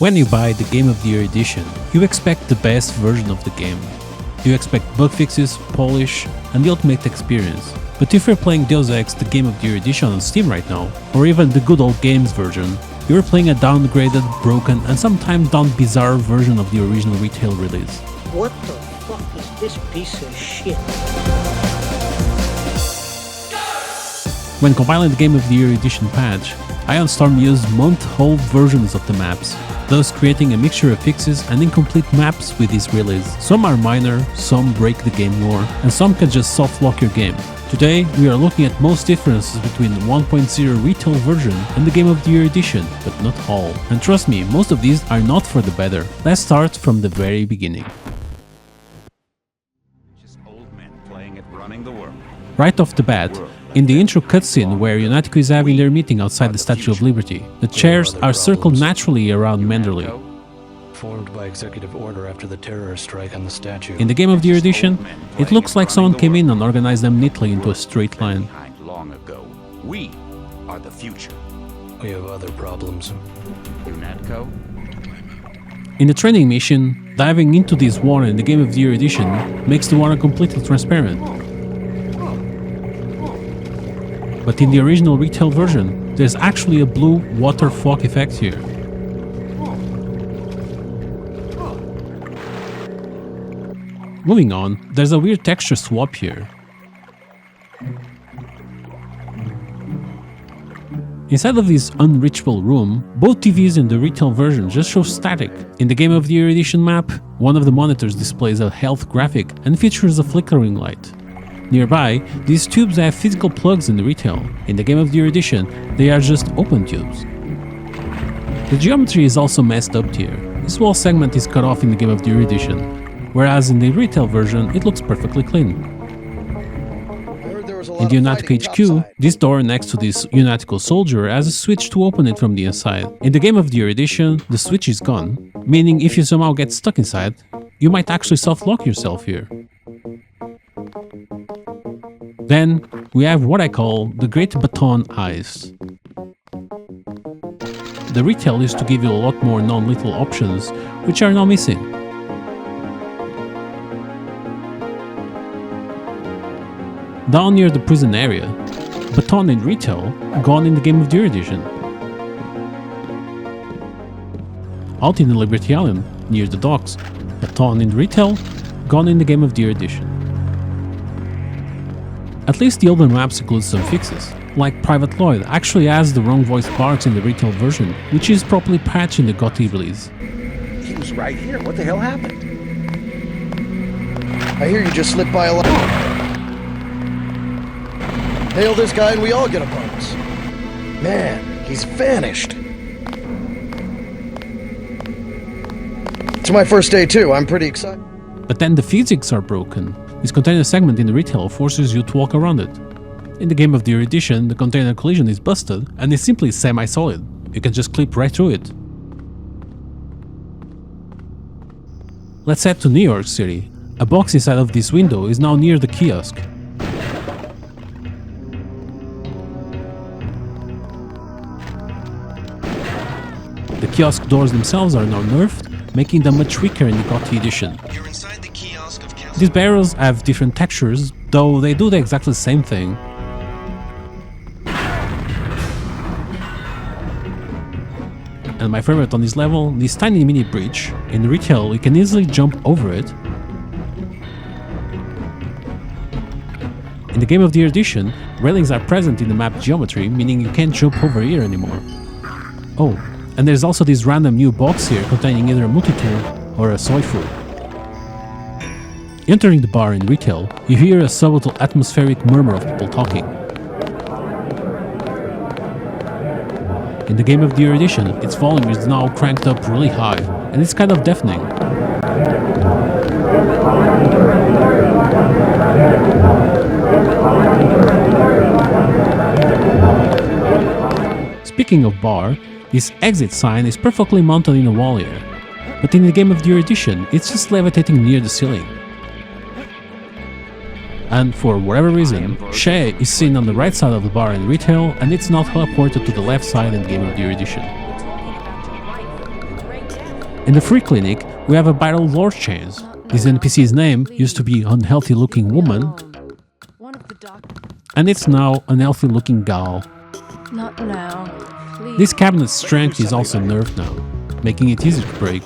When you buy the Game of the Year edition, you expect the best version of the game. You expect bug fixes, polish, and the ultimate experience. But if you're playing Deus Ex the Game of the Year edition on Steam right now, or even the good old games version, you're playing a downgraded, broken, and sometimes down bizarre version of the original retail release. What the fuck is this piece of shit? When compiling the Game of the Year edition patch, Ion Storm used month-old versions of the maps, thus creating a mixture of fixes and incomplete maps with this release. Some are minor, some break the game more, and some can just soft-lock your game. Today, we are looking at most differences between the 1.0 retail version and the Game of the Year edition, but not all. And trust me, most of these are not for the better. Let's start from the very beginning. Right off the bat, in the intro cutscene where United is having their meeting outside the Statue of Liberty, the chairs are circled naturally around Manderley. Formed by executive order after the terrorist strike on the statue. In the Game of the Year edition, it looks like someone came in and organized them neatly into a straight line. Long ago, we are the future. We have other problems. UNATCO? In the training mission, diving into this water in the Game of the Year edition makes the water completely transparent. But in the original retail version, there's actually a blue water fog effect here. Moving on, there's a weird texture swap here. Inside of this unreachable room, both TVs in the retail version just show static. In the Game of the Year edition map, one of the monitors displays a health graphic and features a flickering light. Nearby, these tubes have physical plugs in the retail. In the Game of the Year edition, they are just open tubes. The geometry is also messed up here. This wall segment is cut off in the Game of the Year edition, whereas in the retail version it looks perfectly clean. In the United HQ, this door next to this United soldier has a switch to open it from the inside. In the Game of the Year edition, the switch is gone, meaning if you somehow get stuck inside, you might actually soft-lock yourself here. Then, we have what I call the Great Baton Eyes. The retail used to give you a lot more non-lethal options, which are now missing. Down near the prison area, baton in retail, gone in the Game of the Year edition. Out in the Liberty Island, near the docks, baton in retail, gone in the Game of the Year edition. At least the older maps include some fixes, like Private Lloyd actually has the wrong voice parts in the retail version, which is properly patched in the GOTY release. He was right here. What the hell happened? I hear you just slipped by a line. Hail this guy and we all get a bonus. Man, he's vanished. It's my first day too. I'm pretty excited. But then the physics are broken. This container segment in the retail forces you to walk around it. In the Game of the Year edition, the container collision is busted and is simply semi-solid. You can just clip right through it. Let's head to New York City. A box inside of this window is now near the kiosk. The kiosk doors themselves are now nerfed, making them much weaker in the GOTY edition. These barrels have different textures, though they do exactly the same thing. And my favorite on this level, this tiny mini bridge. In retail, you can easily jump over it. In the Game of the Year edition, railings are present in the map geometry, meaning you can't jump over here anymore. Oh, and there's also this random new box here containing either a multi-tool or a soy food. Entering the bar in retail, you hear a subtle atmospheric murmur of people talking. In the Game of the Year edition, its volume is now cranked up really high, and it's kind of deafening. Speaking of bar, this exit sign is perfectly mounted in a wall here, but in the Game of the Year edition, it's just levitating near the ceiling. And for whatever reason, Chateau is seen on the right side of the bar in retail, and it's not teleported to the left side in the Game of the Year edition. In the free clinic, we have a battle lord chains. This NPC's name used to be Unhealthy Looking Woman, One of the doctors. and it's now Unhealthy Looking Gal. Not now. Please. This cabinet's strength is also nerfed now, making it easier to break.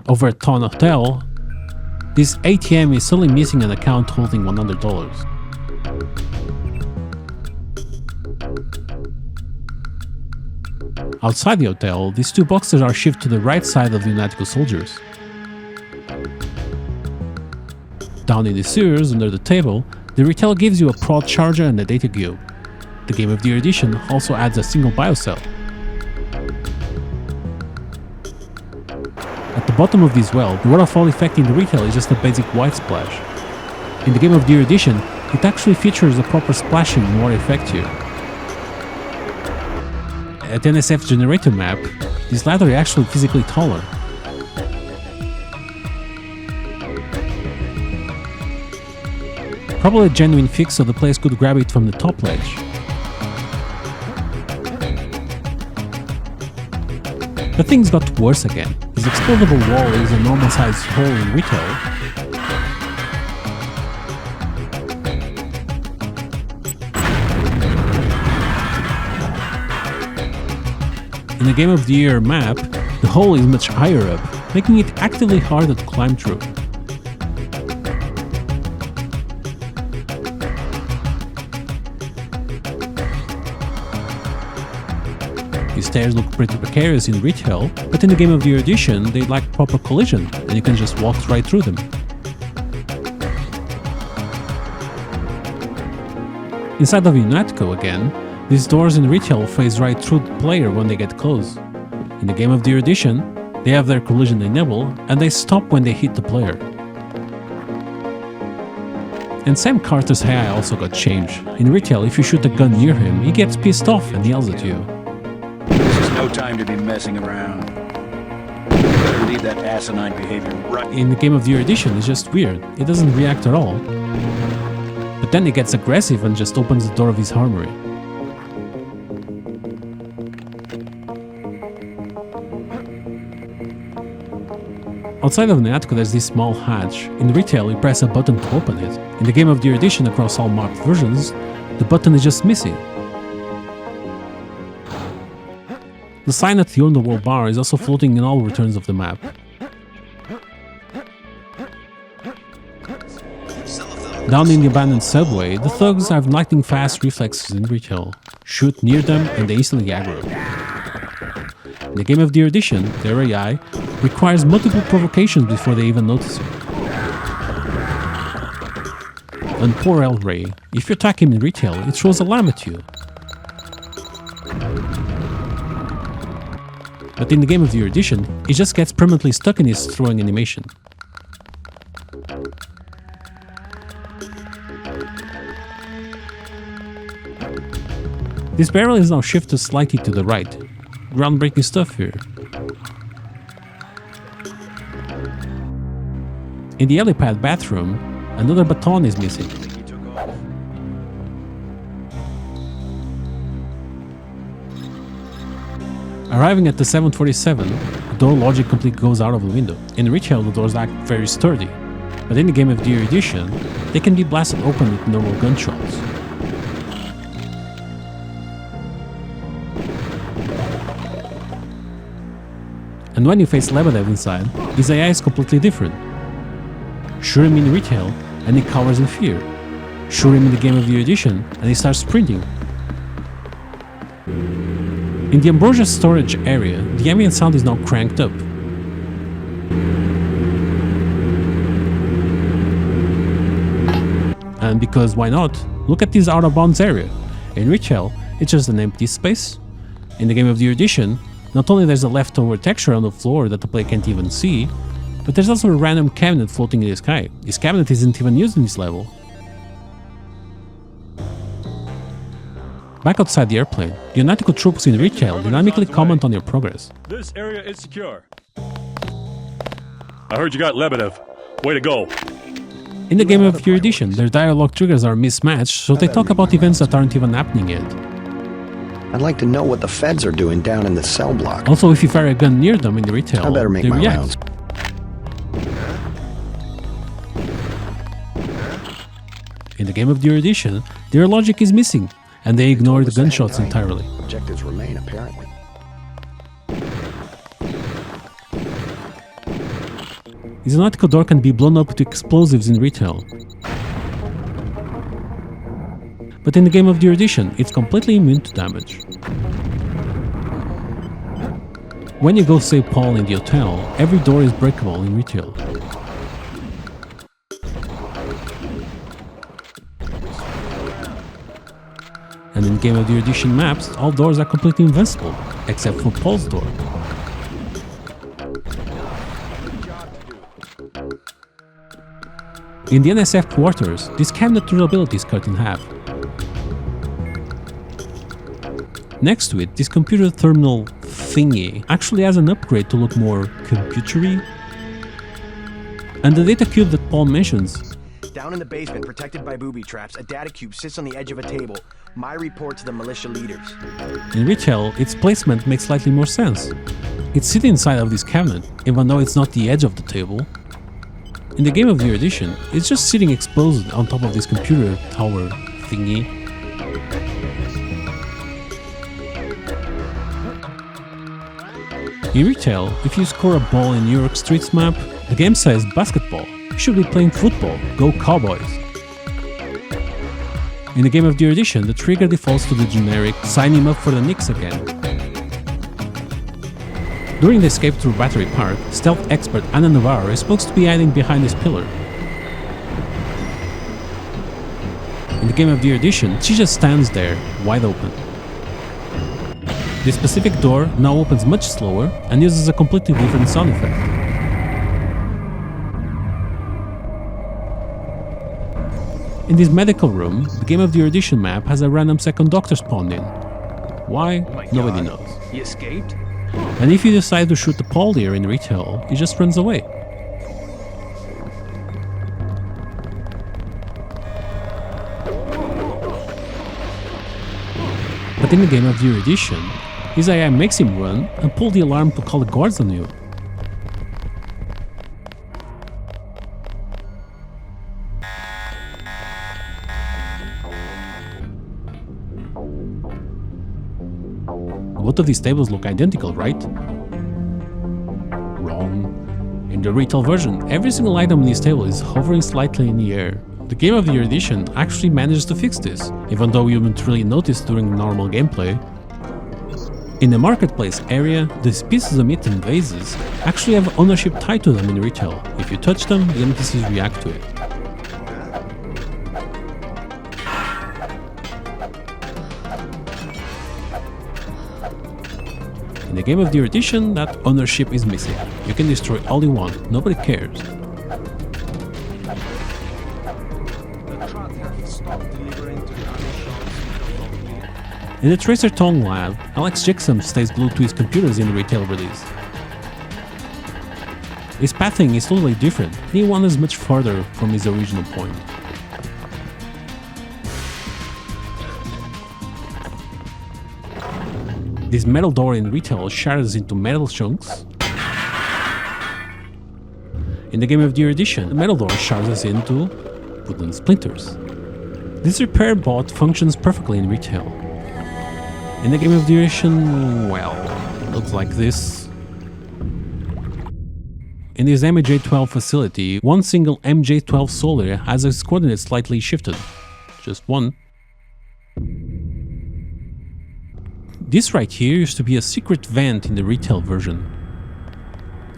Over at Ton Hotel, this ATM is suddenly missing an account holding $100. Outside the hotel, these two boxes are shifted to the right side of the Unatico soldiers. Down in the sewers, under the table, the retail gives you a prod charger and a data cube. The Game of the Year edition also adds a single biocell. At the bottom of this well, the waterfall effect in the retail is just a basic white splash. In the Game of the Year edition, it actually features a proper splashing water effect here. At NSF's generator map, this ladder is actually physically taller. Probably a genuine fix so the players could grab it from the top ledge. But things got worse again. This explodable wall is a normal sized hole in retail. In the Game of the Year map, the hole is much higher up, making it actively harder to climb through. The stairs look pretty precarious in retail, but in the Game of the Year edition they lack proper collision, and you can just walk right through them. Inside of Unatico again, these doors in retail phase right through the player when they get close. In the Game of the Year edition, they have their collision enabled, and they stop when they hit the player. And Sam Carter's AI also got changed. In retail, if you shoot a gun near him, he gets pissed off and yells at you. This is no time to be messing around. Better leave that asinine behavior right. In the Game of the Year edition, it's just weird. It doesn't react at all. But then he gets aggressive and just opens the door of his armory. Outside of Unatico, there's this small hatch. In retail, you press a button to open it. In the Game of the Year edition across all marked versions, the button is just missing. The sign at the underworld bar is also floating in all returns of the map. Down in the abandoned subway, the thugs have lightning-fast reflexes in retail. Shoot near them and they instantly aggro. In the Game of the Year edition, their AI requires multiple provocations before they even notice you. And poor El Rey, if you attack him in retail, it throws a lamb at you. But in the Game of the Year edition, he just gets permanently stuck in his throwing animation. This barrel is now shifted slightly to the right. Groundbreaking stuff here. In the helipad bathroom, another baton is missing. Arriving at the 747, the door logic completely goes out of the window. In retail, the doors act very sturdy, but in the Game of the Year edition, they can be blasted open with normal gunshots. And when you face Lebedev inside, his AI is completely different. Shoot him in retail, and he cowers in fear. Shoot him in the Game of the Year edition, and he starts sprinting. In the Ambrosia storage area, the ambient sound is now cranked up. And because why not, look at this out of bounds area. In retail, it's just an empty space. In the Game of the Year edition, not only there's a leftover texture on the floor that the player can't even see, but there's also a random cabinet floating in the sky. This cabinet isn't even used in this level. Back outside the airplane, the Unatico troops in retail dynamically comment on your progress. This area is secure. I heard you got Lebedev. Way to go. In the Game of the Year edition, their dialogue triggers are mismatched, so they talk about events that aren't even happening yet. I'd like to know what the feds are doing down in the cell block. Also, if you fire a gun near them in the retail, I better make they my react. rounds. In the game of the edition, their logic is missing, and they ignore the gunshots entirely. Objectives remain, apparently. This nautical door can be blown up with explosives in retail. But in the game of the edition, it's completely immune to damage. When you go save Paul in the hotel, every door is breakable in retail. And in Game of the Edition maps, all doors are completely invincible, except for Paul's door. In the NSF quarters, this cabinet durability is cut in half. Next to it, this computer terminal thingy actually has an upgrade to look more computery. And the data cube that Paul mentions, Down in the basement, protected by booby traps, a data cube sits on the edge of a table. My report to the militia leaders. in retail, its placement makes slightly more sense. It's sitting inside of this cabinet, even though it's not the edge of the table. In the Game of the Year edition, it's just sitting exposed on top of this computer tower thingy. In retail, if you score a ball in New York Streets map, the game says basketball. You should be playing football. Go Cowboys. In the Game of the Year edition, the trigger defaults to the generic sign him up for the Knicks again. During the escape through Battery Park, stealth expert Anna Naval is supposed to be hiding behind this pillar. In the Game of the Year edition, she just stands there, wide open. This specific door now opens much slower and uses a completely different sound effect. In this medical room, the Game of the Year edition map has a random second doctor spawned in. Why? Nobody knows. He escaped? And if you decide to shoot the Paul here in retail, he just runs away. But in the Game of the Year edition, his AI makes him run and pull the alarm to call the guards on you. Both of these tables look identical, right? Wrong. In the retail version, every single item in this table is hovering slightly in the air. The Game of the Year edition actually manages to fix this, even though you wouldn't really notice during normal gameplay. In the marketplace area, these pieces of meat and vases actually have ownership tied to them in retail. If you touch them, the NPCs react to it. In the Game of the Year edition, that ownership is missing. You can destroy all you want, nobody cares. In the Tracer Tong lab, Alex Jackson stays glued to his computers in the retail release. His pathing is totally different, and he wanders much farther from his original point. This metal door in retail shatters into metal chunks. In the Game of the Year edition, the metal door shatters into wooden splinters. This repair bot functions perfectly in retail. In the Game of the Year edition, well, it looks like this. In this MJ12 facility, one single MJ12 soldier has its coordinates slightly shifted. Just one. This right here used to be a secret vent in the retail version.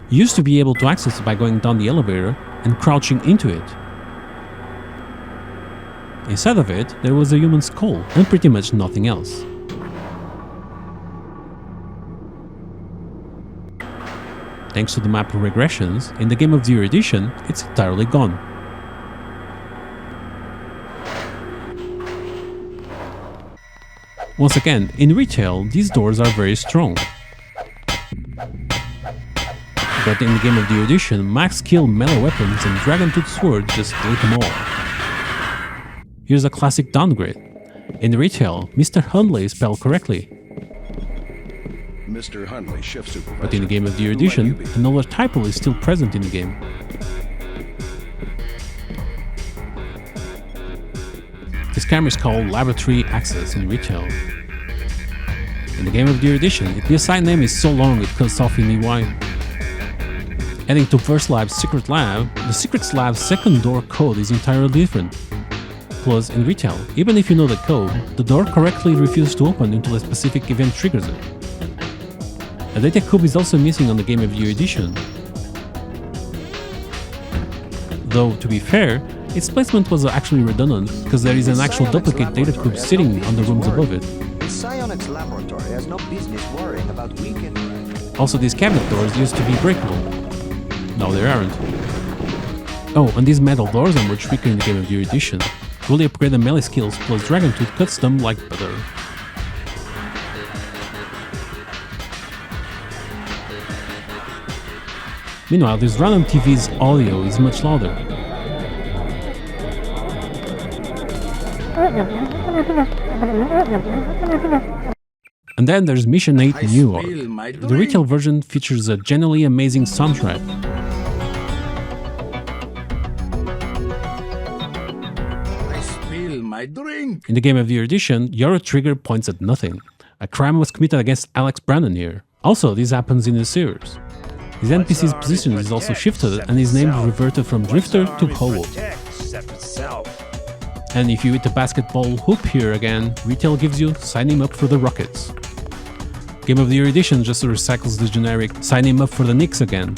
You used to be able to access it by going down the elevator and crouching into it. Inside of it, there was a human skull and pretty much nothing else. Thanks to the map regressions, in the Game of the Year edition, it's entirely gone. Once again, in retail, these doors are very strong. But in the Game of the Year edition, max skill melee weapons and dragon tooth swords just delete them all. Here's a classic downgrade. In retail, Mr. Hundley is spelled correctly. Mr. Hunley, shift supervisor. But in the game of the year edition, another typo is still present in the game. This camera is called Laboratory Access in retail. In the game of the year edition, the assigned name is so long it cuts off in EY. Heading to First Lab's Secret Lab, the Secret Lab's second door code is entirely different. Plus, in retail, even if you know the code, the door correctly refuses to open until a specific event triggers it. A data cube is also missing on the Game of the Year edition. Though, to be fair, its placement was actually redundant, because there is an actual duplicate data cube sitting on the rooms above it. Psionics laboratory has no business worrying about weekend. Also, these cabinet doors used to be breakable. Now they aren't. Oh, and these metal doors are much weaker in the Game of the Year edition. Fully upgraded melee skills plus Dragon Tooth cuts them like butter. Meanwhile, this random TV's audio is much louder. And then there's Mission 8 New York. The retail version features a genuinely amazing soundtrack. In the Game of the Year edition, your trigger points at nothing. A crime was committed against Alex Brandon here. Also, this happens in the sewers. His NPC's position is also shifted and his name reverted from Drifter to Hobo. And if you hit the basketball hoop here again, retail gives you sign him up for the Rockets. Game of the Year edition just recycles the generic sign him up for the Knicks again.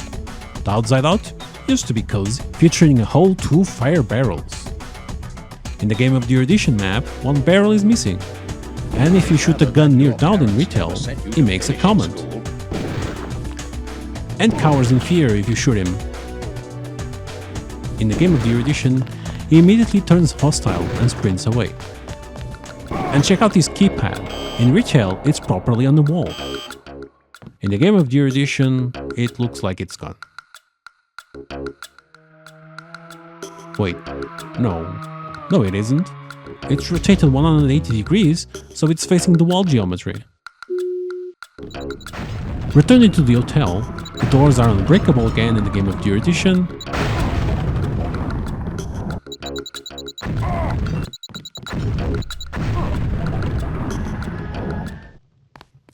The Outside Out used to be cozy, featuring a whole 2 fire barrels. In the Game of the Year edition map, 1 barrel is missing. And if you shoot a gun near down in retail, he makes a comment. And cowers in fear if you shoot him. In the Game of the Year edition, he immediately turns hostile and sprints away. And check out his keypad. In retail, it's properly on the wall. In the Game of the Year edition, it looks like it's gone. Wait, no it isn't. It's rotated 180 degrees, so it's facing the wall geometry. Returning to the hotel, the doors are unbreakable again in the Game of the Year edition.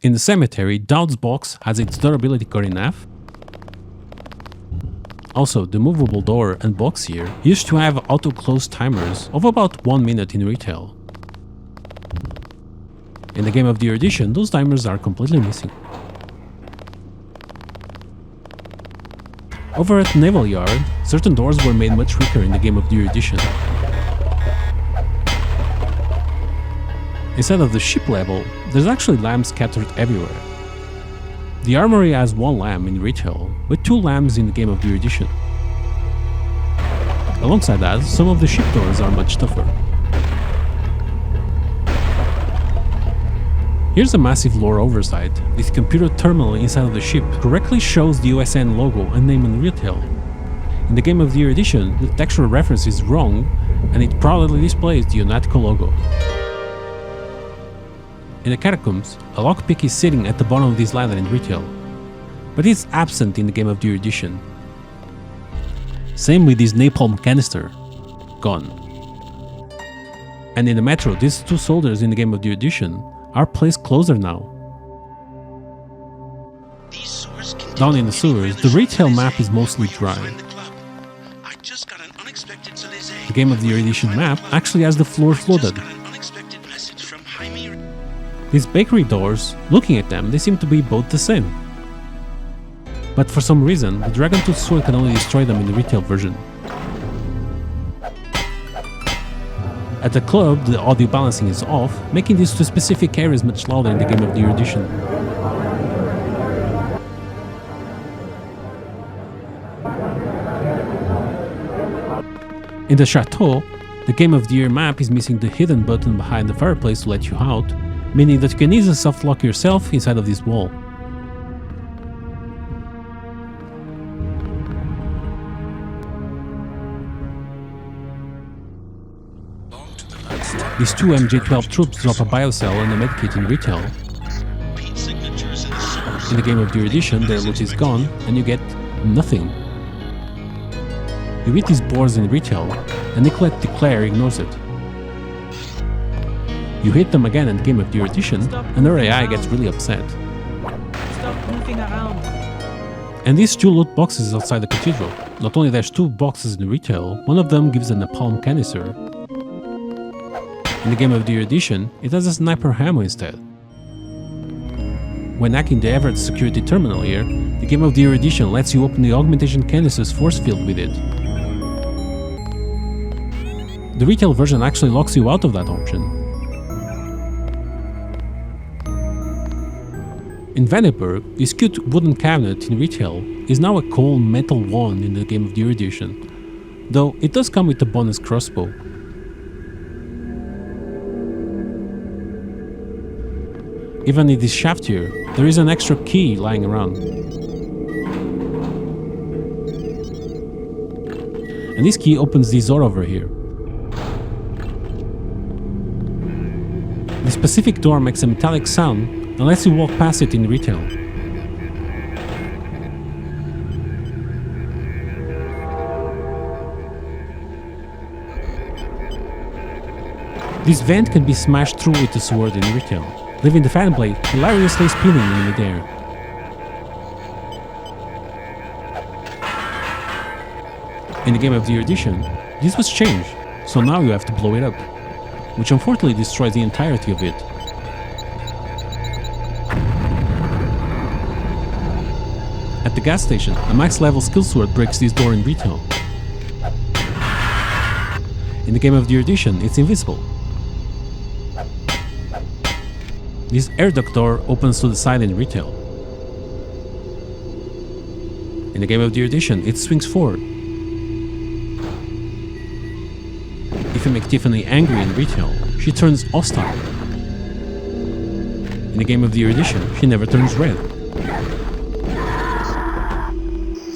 In the cemetery, Dowd's box has its durability cut in half. Also, the movable door and box here used to have auto-close timers of about 1 minute in retail. In the Game of the Year edition, those timers are completely missing. Over at Naval Yard, certain doors were made much weaker in the Game of the Year edition. Instead of the ship level, there's actually lamps scattered everywhere. The armory has 1 lamp in retail, with 2 lamps in the Game of the Year edition. Alongside that, some of the ship doors are much tougher. Here's a massive lore oversight. This computer terminal inside of the ship correctly shows the USN logo and name in retail. In the Game of the Year edition, the textual reference is wrong, and it proudly displays the UNATCO logo. In the catacombs, a lockpick is sitting at the bottom of this ladder in retail, but it's absent in the Game of the Year edition. Same with this napalm canister, gone. And in the metro, these 2 soldiers in the Game of the Year edition are placed closer now. Down in the sewers, the retail map is mostly dry. The Game of the Year edition map actually has the floor flooded. These bakery doors, looking at them, they seem to be both the same. But for some reason, the Dragon Tooth sword can only destroy them in the retail version. At the club, the audio balancing is off, making these 2 specific areas much louder in the Game of the Year edition. In the Chateau, the Game of the Year map is missing the hidden button behind the fireplace to let you out, meaning that you can easily soft lock yourself inside of this wall. These 2 MJ-12 troops drop a biocell and a medkit in retail. In the Game of the Year edition, their loot is gone and you get nothing. You beat these boars in retail and Declare ignores it. You hit them again in the Game of the Year edition and their AI gets really upset. Stop moving around. And these two loot boxes outside the cathedral. Not only there's two boxes in retail, one of them gives a napalm canister. In the Game of the Year edition, it has a sniper ammo instead. When hacking the average security terminal here, the Game of the Year edition lets you open the augmentation canister's force field with it. The retail version actually locks you out of that option. In Vaniper, this cute wooden cabinet in retail is now a cold metal one in the Game of the Year edition, though it does come with a bonus crossbow. Even in this shaft here, there is an extra key lying around. And this key opens this door over here. This specific door makes a metallic sound and lets you walk past it in retail. This vent can be smashed through with a sword in retail, leaving the fan blade hilariously spinning in midair. In the Game of the Year edition, this was changed, so now you have to blow it up, which unfortunately destroys the entirety of it. At the gas station, a max level skill sword breaks this door in retail. In the Game of the Year edition, it's invisible. This air duct door opens to the side in retail. In the Game of the Year edition, it swings forward. If you make Tiffany angry in retail, she turns hostile. In the Game of the Year edition, she never turns red.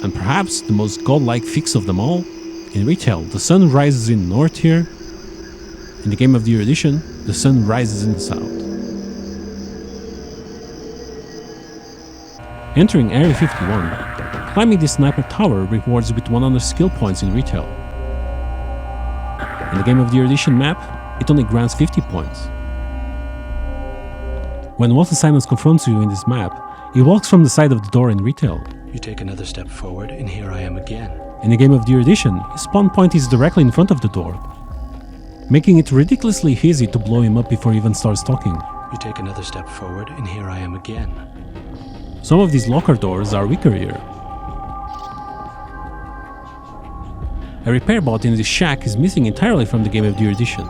And perhaps the most godlike fix of them all, in retail, the sun rises in the north here. In the Game of the Year edition, the sun rises in the south. Entering Area 51, climbing this sniper tower rewards with 100 skill points in retail. In the Game of the Year edition map, it only grants 50 points. When Walter Simons confronts you in this map, he walks from the side of the door in retail. You take another step forward, and here I am again. In the Game of the Year edition, his spawn point is directly in front of the door, making it ridiculously easy to blow him up before he even starts talking. You take another step forward, and here I am again. Some of these locker doors are weaker here. A repair bot in this shack is missing entirely from the Game of the Year edition.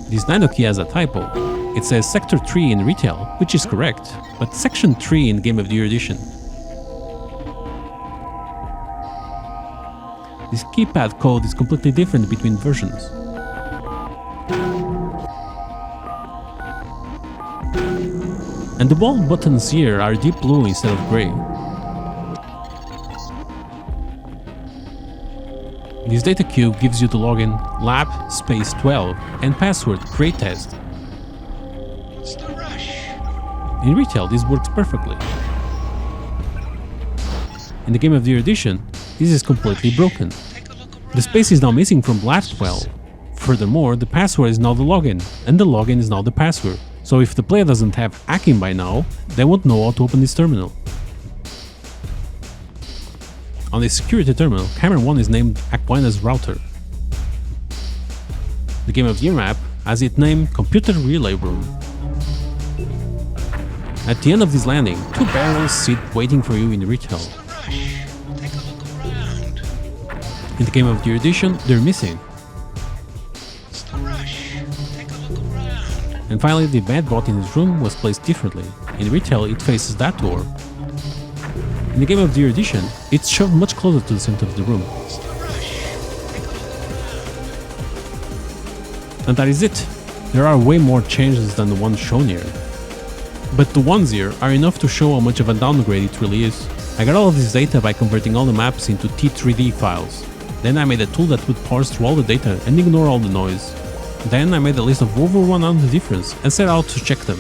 This nano key has a typo. It says Sector 3 in retail, which is correct, but Section 3 in Game of the Year edition. This keypad code is completely different between versions. And the wall buttons here are deep blue instead of grey. This data cube gives you the login lab space 12 and password greatest. In retail, this works perfectly. In the Game of the Year edition, this is completely broken. The space is now missing from lab 12. Furthermore, the password is now the login, and the login is now the password. So if the player doesn't have hacking by now, they won't know how to open this terminal. On this security terminal, camera 1 is named Aquina's router. The Game of the Year map has it named Computer Relay Room. At the end of this landing, two barrels sit waiting for you in the retail. In the Game of the Year edition, they're missing. And finally, the bad bot in his room was placed differently. In retail, it faces that door. In the Game of the Year edition, it's shoved much closer to the center of the room. And that is it. There are way more changes than the ones shown here. But the ones here are enough to show how much of a downgrade it really is. I got all of this data by converting all the maps into T3D files. Then I made a tool that would parse through all the data and ignore all the noise. Then I made a list of over 100 difference and set out to check them.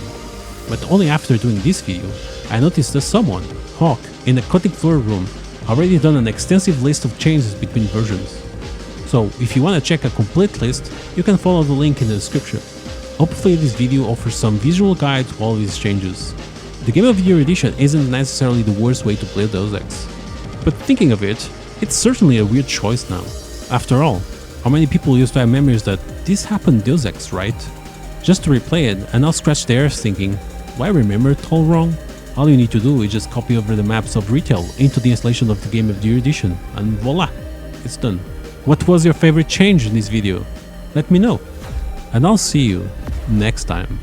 but only after doing this video, I noticed that someone, Hawk, in the cathedral room, already done an extensive list of changes between versions. So if you want to check a complete list, you can follow the link in the description. Hopefully this video offers some visual guide to all these changes. The Game of the Year edition isn't necessarily the worst way to play Deus Ex, but thinking of it, it's certainly a weird choice now. After all, how many people used to have memories that this happened in Deus Ex, right? Just to replay it and now scratch their ears thinking, why remember it all wrong? All you need to do is just copy over the maps of retail into the installation of the Game of the Year edition, and voila, it's done. What was your favorite change in this video? Let me know, and I'll see you next time.